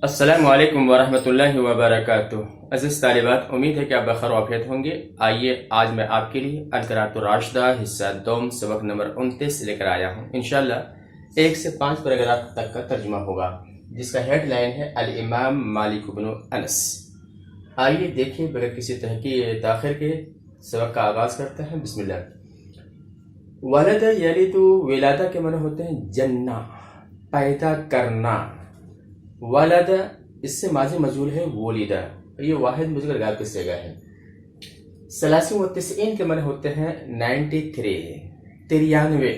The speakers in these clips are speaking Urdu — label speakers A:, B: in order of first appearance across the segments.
A: السلام علیکم ورحمۃ اللہ وبرکاتہ۔ عزیز طالبات، امید ہے کہ آپ بخیر وعافیت ہوں گے۔ آئیے آج میں آپ کے لیے القراۃ الراشدہ حصہ دوم سبق نمبر 29 لے کر آیا ہوں۔ انشاءاللہ 1 سے 5 پیراگراف تک کا ترجمہ ہوگا، جس کا ہیڈ لائن ہے الامام مالک بن انس۔ آئیے دیکھیں بغیر کسی تاخیر کے سبق کا آغاز کرتے ہیں۔ بسم اللہ۔ ولد یلد، ولادہ کے معنی ہوتے ہیں جنہ، پیدا کرنا۔ ولد اس سے ماضی مجهول ہے ولیدہ، یہ واحد مذکر غائب کا صیغہ ہے۔ 30 و 90 کے معنی ہوتے ہیں 93، 93۔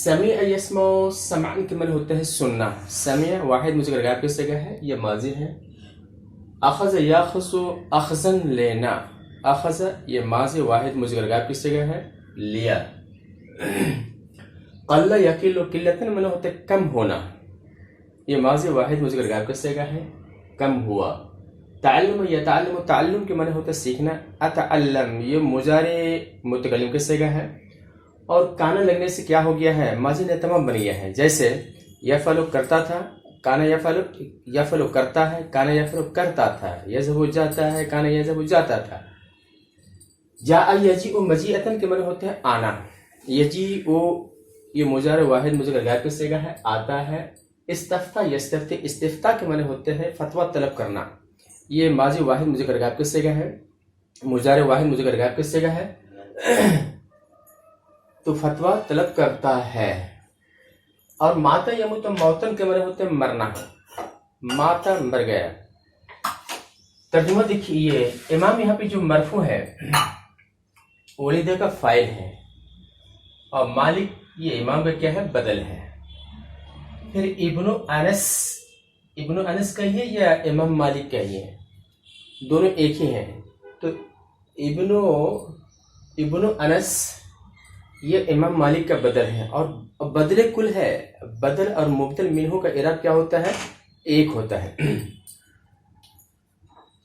A: سمع یسمع، سمعن کے معنی ہوتے ہیں سننا۔ سمع واحد مذکر غائب کا صیغہ ہے، یہ ماضی ہے۔ اخذ یاخذ، اخذن لینا۔ اخذ یہ ماضی واحد مذکر غائب کا صیغہ ہے، لیا۔ قل یقل، قلتن معنی ہوتا ہے کم ہونا، یہ ماضی واحد مذکر غائب کا صیغہ ہے، کم ہوا۔ تعلم یتعلم، تعلم کے معنی ہوتا ہے سیکھنا۔ اتعلم یہ مضارع متکلم کا صیغہ ہے، اور کانا لگنے سے کیا ہو گیا ہے، ماضی نے تمام بن گیا ہے۔ جیسے یفعل کرتا تھا، کانا یفعل، یفعل کرتا ہے، کانا یفعل کرتا تھا۔ یذهب جاتا ہے، کانا یذهب جاتا تھا۔ جاء یجیء، مجیئتن کے معنی ہوتے ہیں آنا۔ یجیء یہ مضارع واحد مذکر غائب کا صیغہ ہے، آتا ہے۔ استفتى یستفتي، استفتاء کے معنی ہوتے ہیں فتویٰ طلب کرنا، یہ ماضی واحد مذکر غائب کا صیغہ ہے، مضارع واحد مذکر غائب کا صیغہ ہے، تو فتویٰ طلب کرتا ہے۔ اور ماتا یموت، موتن کے معنی ہوتے ہیں مرنا، ماتا مر گیا۔ ترجمہ دیکھیے، امام یہاں پہ جو مرفوع ہے ولیدہ کا فاعل ہے، اور مالک یہ امام کا کیا ہے، بدل ہے۔ پھر ابن انس، ابن انس کہیے یا امام مالک کہیے، دونوں ایک ہی ہیں۔ تو ابن انس یہ امام مالک کا بدل ہے، اور بدل کل ہے۔ بدل اور مبدل منہ کا اعراب کیا ہوتا ہے، ایک ہوتا ہے۔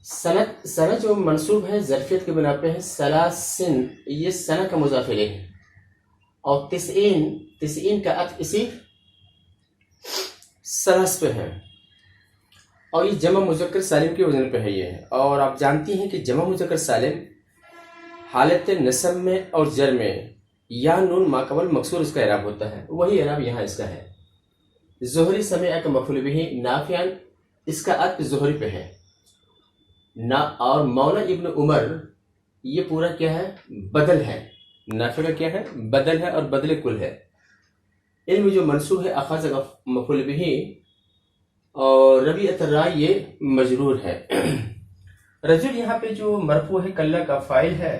A: سنہ جو منصوب ہے ظرفیت کے بنا پہ ہے، سلاسن یہ سنہ کا مضاف الیہ ہے، اور 90 کا عطف اسی سلس پہ ہے، اور یہ جمع مذکر سالم کے وزن پہ ہے یہ ہے۔ اور آپ جانتی ہیں کہ جمع مذکر سالم حالت نصب میں اور جر میں یا نون ما قبل مکسور اس کا اعراب ہوتا ہے، وہی اعراب یہاں اس کا ہے۔ زہری سمع کا مفعول بہ، نافعاً اس کا عطف زہری پہ ہے، اور مولا ابن عمر یہ پورا کیا ہے، بدل ہے۔ نافع کا کیا ہے، بدل ہے، اور بدل کل ہے۔ علم جو منصوب ہے اخذ کا مفعول بہ، اور ربیعۃ الرائے یہ مجرور ہے۔ رجل یہاں پہ جو مرفوع ہے کلہ کا فاعل ہے،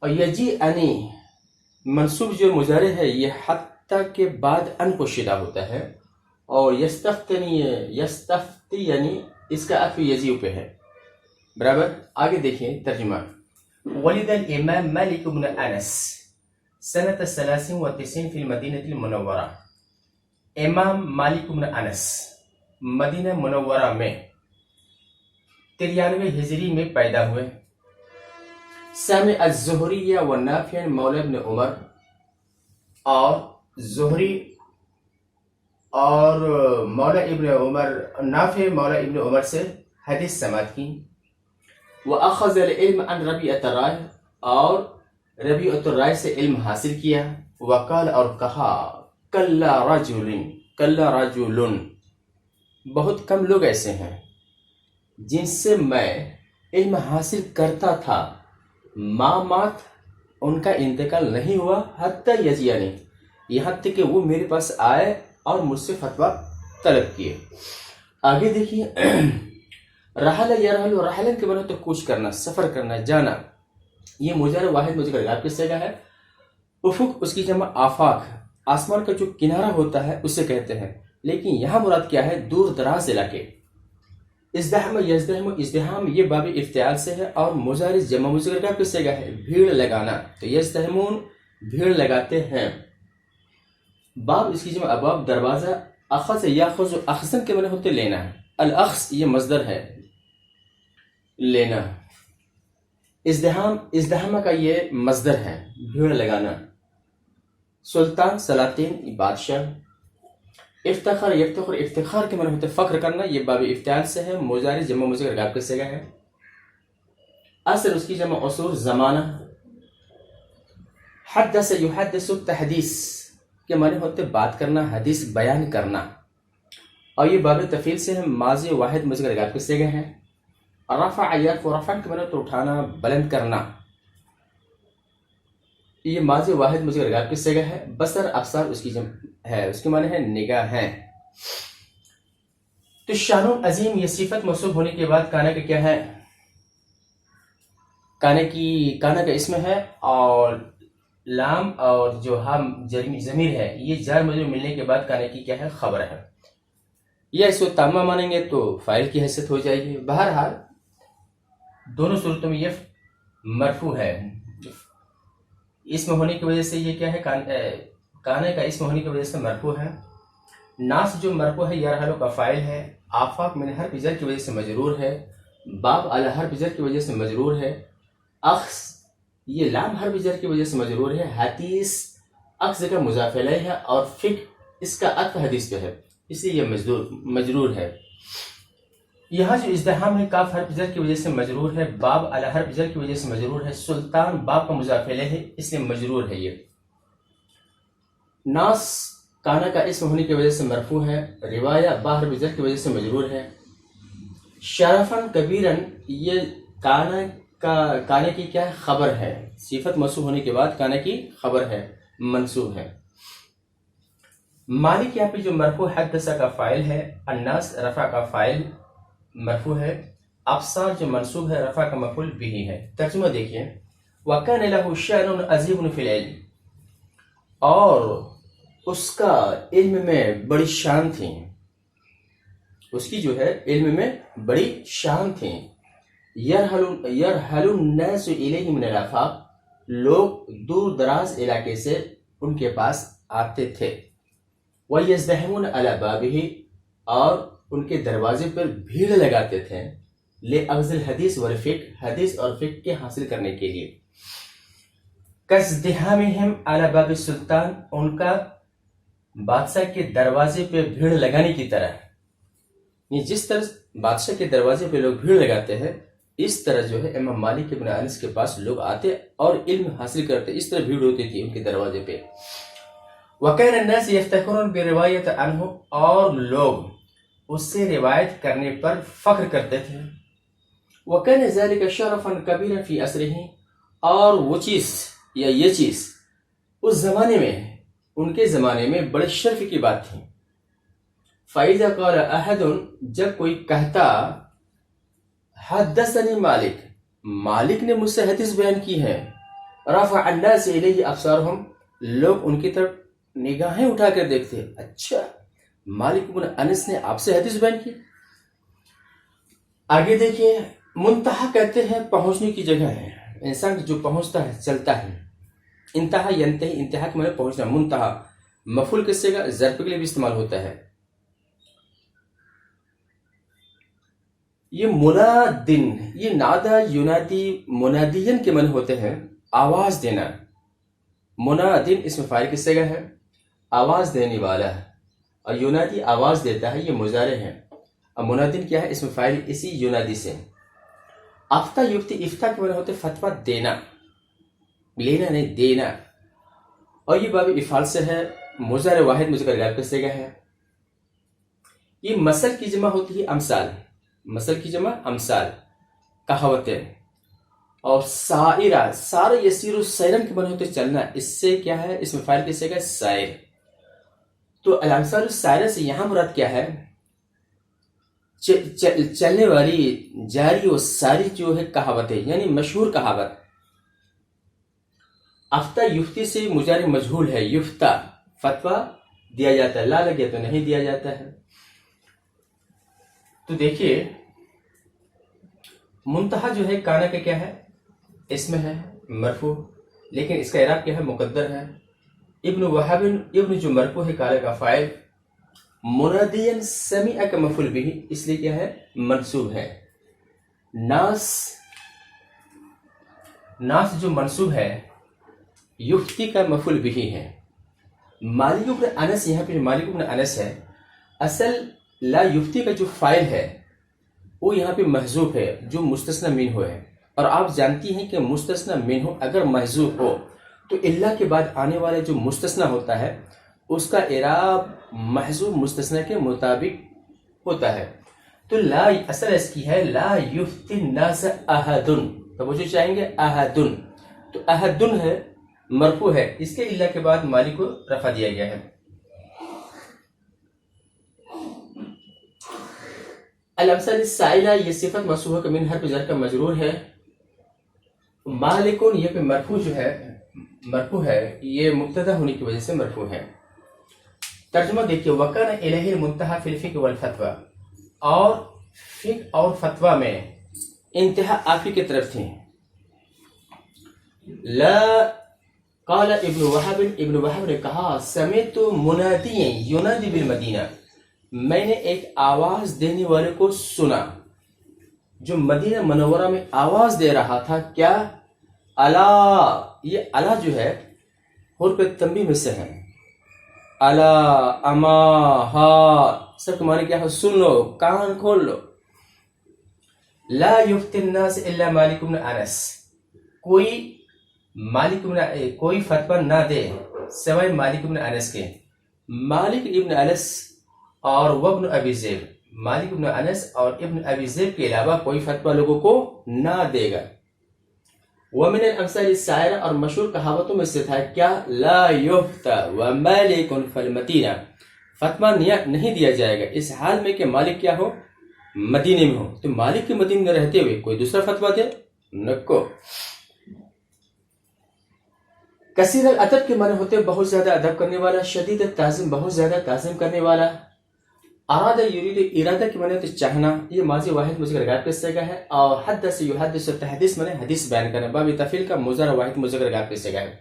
A: اور یجیءنی منصوب جو مضارع ہے یہ حتی کے بعد ان پوشیدہ ہوتا ہے، اور یستفتی یعنی اس کا عطف یجیء پہ ہے، برابر۔ آگے دیکھیں ترجمہ۔ ولد الامام مالک بن انس سنة 93 في المدینة المنورہ۔ امام مالک بن انس مدینہ منورہ میں 93 ہجری میں پیدا ہوئے۔ سمع الزہری والنافع مولا ابن عمر، اور زہری اور مولا ابن عمر، نافع مولا ابن عمر سے حدیث سماعت کی۔ وَأَخَذَ الْعِلْمَ عَنْ رَبِيعَةِ الرَّائِ، اور ربیعۃ الرائے سے علم حاصل کیا۔ وقال اور کہا، کلا رجل، بہت کم لوگ ایسے ہیں جن سے میں علم حاصل کرتا تھا، ما مات ان کا انتقال نہیں ہوا، حتی یجیانی یہاں تک کہ وہ میرے پاس آئے اور مجھ سے فتویٰ طلب کیے۔ آگے دیکھیے، رحل یرحل، رحلن کے معنی تو کوچ کرنا، سفر کرنا، جانا، یہ مضارع واحد مذکر غائب کا صیغہ ہے۔ افق اس کی جمع آفاق، آسمان کا جو کنارہ ہوتا ہے اسے کہتے ہیں، لیکن یہاں مراد کیا ہے، دور دراز علاقے۔ ازدحام یزدحم، ازدحام یہ باب افتعال سے ہے، اور مضارع جمع مذکر غائب کا صیغہ ہے، بھیڑ لگانا، تو یزدحمون بھیڑ لگاتے ہیں۔ باب اس کی جمع ابواب، دروازہ۔ اخذ یاخذ، اخذن کے معنی ہوتے لینا، الاخذ یہ مصدر ہے، لینا۔ ازدحام کا یہ مصدر ہے، بھیڑ لگانا۔ سلطان، سلاطین، بادشاہ۔ افتخر یفتخر، افتخار کے معنی ہوتے فخر کرنا، یہ باب افتعال سے ہے، مضارع جمع مذکر غائب کا صیغہ ہے. اصل اس کی جمع عصور زمانہ. حدث یحدث تحدیث کے معنی ہوتے بات کرنا، حدیث بیان کرنا، اور یہ باب تفعیل سے ہے، ماضی واحد مذکر غائب کا صیغہ ہے. رفع یرفع، رفع کے معنی ہوتے اٹھانا، بلند کرنا، یہ ماضی واحد مذکر غائب کا صیغہ ہے. بصر ابصار اس کی جمع ہے، اس کے معنی ہے نگاہیں. تو شان عظیم یہ صفت موصوف ہونے کے بعد کانا کا کیا ہے؟ کانا کا اسم ہے، اور لام اور جو ہم ضمیر ہے یہ جار مجرور ملنے کے بعد کانا کی کیا ہے؟ خبر ہے. یا اس کو تامہ مانیں گے تو فاعل کی حیثیت ہو جائے گی. بہرحال دونوں صورتوں میں یہ مرفوع ہے. اسم ہونے کی وجہ سے یہ کیا ہے؟ کانے کا اسم ہونے کی وجہ سے مرفوع ہے. ناس جو مرفوع ہے یرحلو کا فاعل ہے. آفاق من حرف جر کی وجہ سے مجرور ہے. باب علی حرف جر کی وجہ سے مجرور ہے. اخس یہ لام حرف جر کی وجہ سے مجرور ہے. حدیث اخذ کا مضاف الیہ ہے، اور فک اس کا عطف حدیث پہ ہے، اس لیے یہ مجرور ہے. یہاں جو ازدحام ہے کاف حرف جر کی وجہ سے مجرور ہے. باب علی حرف جر کی وجہ سے مجرور ہے. سلطان باب کا مضاف الیہ ہے، اس لیے مجرور ہے. یہ ناس کانا کا اسم ہونے کی وجہ سے مرفوع ہے. روایہ با حرف جر کی وجہ سے مجرور ہے. شرفن کبیرن یہ کانے کی کیا ہے؟ خبر ہے. صفت موصوف ہونے کے بعد کانے کی خبر ہے، منصوب ہے. مالک یہاں پہ جو مرفوع حدث کا فاعل ہے. الناس رفع کا فاعل مرفوع ہے. ابصار جو منصوب ہے، رفع کا مفعول به ہے. ترجمہ دیکھیے، وَكَانَ لَهُ شَأْنٌ عَظِيمٌ فِي الْعِلْمِ، اور اس کا علم میں بڑی شان تھی. اس کی جو ہے علم میں بڑی شان تھی. یرحل الناس الیہ من الآفاق، لوگ دور دراز علاقے سے ان کے پاس آتے تھے. وَيَزْدَحِمُونَ عَلَى بَابِهِ، اور ان کے دروازے پر بھیڑ لگاتے تھے. لِأَخْذِ الْحَدِيثِ وَالْفِقْهِ، حدیث اور فقہ کے حاصل کرنے کے لیے. كَازْدِحَامِهِمْ عَلَى بَابِ السُّلْطَانِ، ان کا بادشاہ کے دروازے پہ بھیڑ لگانے کی طرح. یہ جس طرح بادشاہ کے دروازے پہ لوگ بھیڑ لگاتے ہیں، اس طرح جو ہے امام مالک ابن انس کے پاس لوگ آتے اور علم حاصل کرتے. اس طرح بھیڑ ہوتی تھی ان کے دروازے پہ. وَكَانَ النَّاسِ يَفْتَخِرُونَ بِرِوَایَةِ عَنْهُ، اور لوگ اس سے روایت کرنے پر فخر کرتے تھے. وَكَانَ ذَلِكَ شَرَفًا كَبِيرًا فِي عَصْرِهِ، اور وہ چیز یا یہ چیز اس زمانے میں، ان کے زمانے میں بڑے شرف کی بات تھی. فَإِذَا قَالَ أَحَدٌ، جب کوئی کہتا حدثني مالک، مالک نے مجھ سے حدیث بیان کی ہے. رفع الناس الیہ ابصارہم، لوگ ان کی طرف نگاہیں اٹھا کر دیکھتے، اچھا مالک بن انس نے آپ سے حدیث بیان کی. آگے دیکھیے، منتہا کہتے ہیں پہنچنے کی جگہ ہے. انسان جو پہنچتا ہے، چلتا ہے. انتہا ینتہی، انتہا کے معنی پہنچنا. منتہا مفعول کے صیغہ ظرف کے لیے بھی استعمال ہوتا ہے. یہ منادن، یہ نادا ینادی منادین کے معنی ہوتے ہیں آواز دینا. منادن اسم فاعل کی صیغہ ہے، آواز دینے والا ہے. اور ینادی آواز دیتا ہے، یہ مضارع ہے. اور منادن کیا ہے؟ اسم فاعل اسی ینادی سے. افتہ یفتی، افتہ کے معنی ہوتے فتویٰ دینا، لینا نہیں، دینا. اور یہ باب افعال سے ہے، مضارع واحد مذکر غائب کا صیغہ ہے. یہ مثل کی جمع ہوتی ہے امثال. مثل کی جمع امثال، کہاوتیں. اور سائرہ، سارا یسیر سیرن کے معنی ہوتے چلنا. اس سے کیا ہے؟ اسم فاعل کی صیغہ سائر. تو الامثال السائرہ سے یہاں مراد کیا ہے؟ چلنے والی، جاری و ساری جو ہے کہاوتیں، یعنی مشہور کہاوت. افتہ یفتی سے مضارع مجہول ہے. یفتہ فتویٰ دیا جاتا ہے، لا لگے تو نہیں دیا جاتا ہے. تو دیکھیے، منتہا جو ہے کانا کا کیا ہے؟ اسم ہے مرفوع، لیکن اس کا اعراب کیا ہے؟ مقدر ہے. ابن وہب، ابن جو مرفوع ہے کالا کا فاعل. منادین سمیع کا مفعول بھی، اس لیے کیا ہے؟ منصوب ہے. ناس، ناس جو منصوب ہے یفتی کا مفعول بھی ہے. مالک ابن انس، یہاں پہ مالک ابن انس ہے، اصل لا یفتی کا جو فائل ہے وہ یہاں پہ محذوف ہے جو مستثنی منہ ہے، اور آپ جانتی ہیں کہ مستثنی منہ اگر محذوف ہو تو الا کے بعد آنے والا جو مستثنی ہوتا ہے اس کا اعراب محذوف مستثنی کے مطابق ہوتا ہے. تو لا اصل اس کی ہے لا یفتی الناس احد، توجہ چاہیں گے احد، تو احد ہے مرفوع ہے، اس کے الا کے بعد مالک کو رفع دیا گیا ہے. الامثال السائلہ یہ صفت موصوفہ کا من حرف جر کا مجرور ہے. مالکون یہ پہ مرفوع جو ہے مرفوع ہے، یہ مبتدا ہونے کی وجہ سے مرفوع ہے. ترجمہ دیکھیے وَكَانَ إِلَيْهِ الْمُنْتَهَى فِي الْفِقْهِ وَالْفَتْوَى، اور فقہ اور فتویٰ میں انتہا آپ ہی کی طرف تھی. لا قال ابن وہب نے کہا سمعت منادیا ینادی بالمدینہ، میں نے ایک آواز دینے والے کو سنا جو مدینہ منورہ میں آواز دے رہا تھا. کیا؟ الا، یہ الا جو ہے حرف تنبیہ میں سے ہے. الا، اما، ہا، سب کے معنی کیا ہے؟ سن لو، کان کھول لو. لا یفتی الناس الا مالک بن انس، کوئی فتویٰ نہ دے سوائے مالک بن انس کے. مالک ابن انس اور وابن ابی ذئب، مالک ابن انس اور ابن ابی ذئب کے علاوہ کوئی فتویٰ لوگوں کو نہ دے گا. ومن الامثال السائرہ، اور مشہور کہاوتوں میں سے تھا کیا؟ لا یفتا ومالک فالمدینہ، فتویٰ نہیں دیا جائے گا اس حال میں کہ مالک کیا ہو؟ مدینے میں ہو. تو مالک کے مدینے میں رہتے ہوئے کوئی دوسرا فتویٰ دے؟ نکو. کثیر الادب کے معنی ہوتے بہت زیادہ ادب کرنے والا، شدید التعظیم بہت زیادہ تعظیم کرنے والا. ارادہ یرید، ارادہ کے معنی ہوتے چاہنا، یہ ماضی واحد مذکر غائب کا صیغہ ہے. اور حدث یحدث، تحدیث معنی حدیث بیان کرنا، باب تفعیل کا مضارع واحد مذکر غائب کا صیغہ ہے.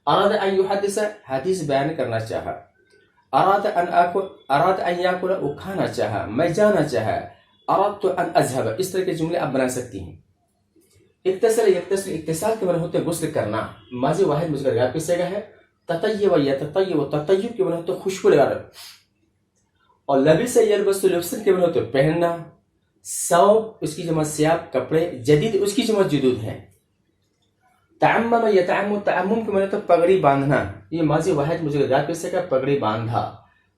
A: ارادہ ان یحدث، حدیث بیان کرنا چاہا. اراد ان یاکل، وہ کھانا چاہا، میں جانا چاہا. اردت ان اذهب، اس طرح کے جملے آپ بنا سکتی ہیں. اغتسل یغتسل، اغتسال کے معنی ہوتے غسل کرنا، ماضی واحد مذکر غائب کا صیغہ ہے. تطیب یتطیب، تطیب کے معنی ہوتے خوشبو لگانا. اور لبس یلبس، لبسن کے معنی ہوتے پہننا. ثوب اس کی جمع ثیاب کپڑے، جدید اس کی جمع جدود ہے. تعمم یتعمم، تعمم کے معنی ہوتے پگڑی باندھنا، یہ ماضی واحد مذکر غائب کا صیغہ پگڑی باندھا.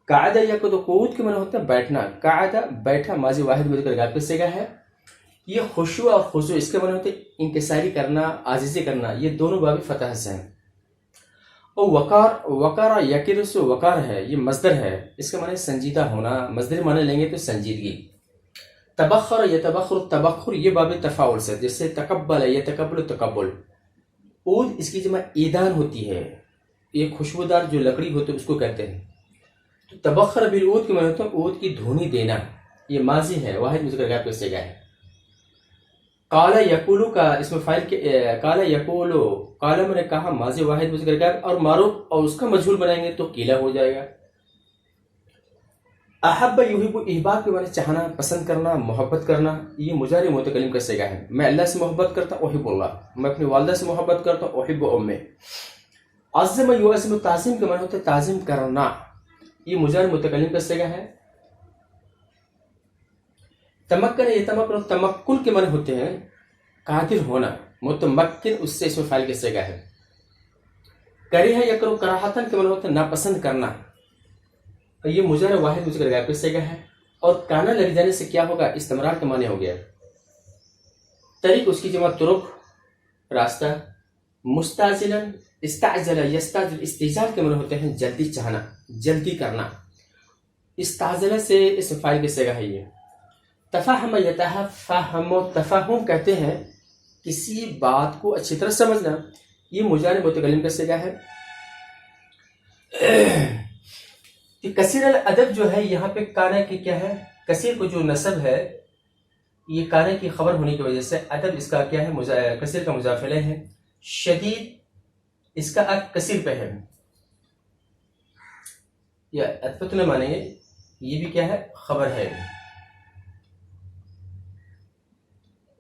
A: قعد یقعد، قعود کے معنی ہوتا ہے بیٹھنا، قعد بیٹھا، ماضی واحد مذکر غائب کا صیغہ ہے. یہ خشوع اور خضوع اس کے معنی ہوتے انکساری کرنا، عاجزی کرنا، یہ دونوں باب فتح سے ہیں. اور وقار یکرس، وقار ہے یہ مصدر ہے، اس کے معنی سنجیدہ ہونا، مصدر معنی لیں گے تو سنجیدگی. تبخر یتبخر، تبخر یہ باب تفاعل سے، جیسے تقبل یتقبل، تقبل. عود اس کی جمع ایدان ہوتی ہے، یہ خوشبودار جو لکڑی ہوتی ہے اس کو کہتے ہیں. تو تبخر بالعود کے معنی ہوتا ہے عود کی دھونی دینا، یہ ماضی ہے واحد مذکر غائب کا صیغہ ہے. قال یقولو کا اسم فاعل کے قال یقولو، قال میں نے کہا، ماضی واحد مذکر غائب، اور معروف اور اس کا مجہول بنائیں گے تو قیلہ ہو جائے گا. احب یحب، احباب کے معنی چاہنا، پسند کرنا، محبت کرنا، یہ مضارع متکلم کا صیغہ ہے. میں اللہ سے محبت کرتا ہوں، احب اللہ. میں اپنی والدہ سے محبت کرتا ہوں، احب امی. عظم یعظم، تعظیم کے معنی ہوتا ہے تعظیم کرنا، یہ مضارع متکلم کا صیغہ ہے. تمکن یتمکن، تمکن کے معنی ہوتے ہیں قادر ہونا، متمکن اس سے اسم فاعل کا صیغہ ہے. کریہ یکرہ، کراہتن کے معنی ہوتے ہیں ناپسند کرنا، یہ مضارع واحد مذکر غائب کا صیغہ ہے. اور کانا لگ جانے سے کیا ہوگا؟ استمرار کے معنی ہو گیا. طریق اس کی جمع طرق، راستہ. مستعجلن، استعجل یستعجل، استعجال کے معنی ہوتے ہیں جلدی چاہنا، جلدی کرنا. استعجل سے اسم فاعل کا صیغہ ہے یہ. تفہم یتفہم، تفہم کہتے ہیں کسی بات کو اچھی طرح سمجھنا، یہ مضارع متکلم کا صیغہ ہے. کثیر الادب جو ہے یہاں پہ کانا کی کیا ہے؟ کثیر کو جو نسب ہے یہ کانا کی خبر ہونے کی وجہ سے ادب اس کا کیا ہے؟ کثیر کا مضاف الیہ ہے. شدید اس کا عطف کثیر پہ ہے، یا عطف نہ مانیں گے، یہ بھی کیا ہے؟ خبر ہے.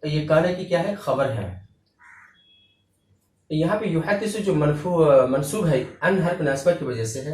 A: یہ کانا کی کیا ہے؟ خبر ہے. یہاں پہ یحدث جو منصوب ہے ان حرف ناصبہ کی وجہ سے ہے.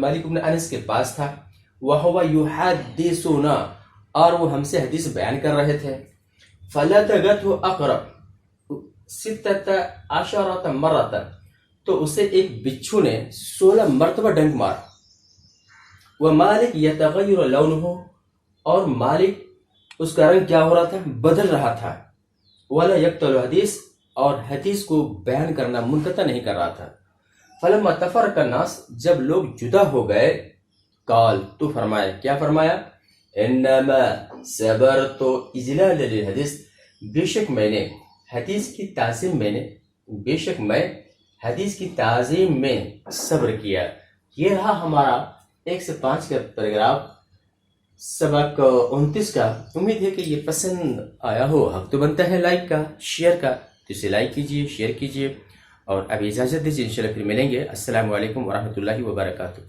A: مالک ابن انس کے پاس تھا، وَهُوَ يُحَدِّثُنَا، اور وہ ہم سے حدیث بیان کر رہے تھے. فَلَدَغَتْهُ أَقْرَبُ 16 مرة، تو اسے ایک بچھو نے 16 مرتبہ ڈنک مارا. وَمَالِكْ يَتَغَيُّرُ لَوْنُهُ، اور مالک اس کا رنگ کیا ہو رہا تھا؟ بدل رہا تھا. وَلَا يَقْتَلُ الْحَدِيث، اور حدیث کو بیان کرنا منقطع نہیں کر رہا تھا. فَلَمَّا تَفَرَّقَ النَّاسُ، جب لوگ جدا ہو گئے، قال، تو فرمایا، کیا فرمایا؟ إِنَّمَا صَبَرْتُ إِجْلَالًا لِلْحَدِيث، بے شک میں حدیث کی تعظیم میں صبر کیا. یہ رہا ہمارا 1 سے 5 کا پیراگراف، سبق 29 کا. امید ہے کہ یہ پسند آیا ہو. حق تو بنتا ہے لائک کا، شیئر کا، تو اسے لائک کیجئے، شیئر کیجئے، اور ابھی اجازت دیجیے، انشاءاللہ پھر ملیں گے. السلام علیکم ورحمۃ اللہ وبرکاتہ.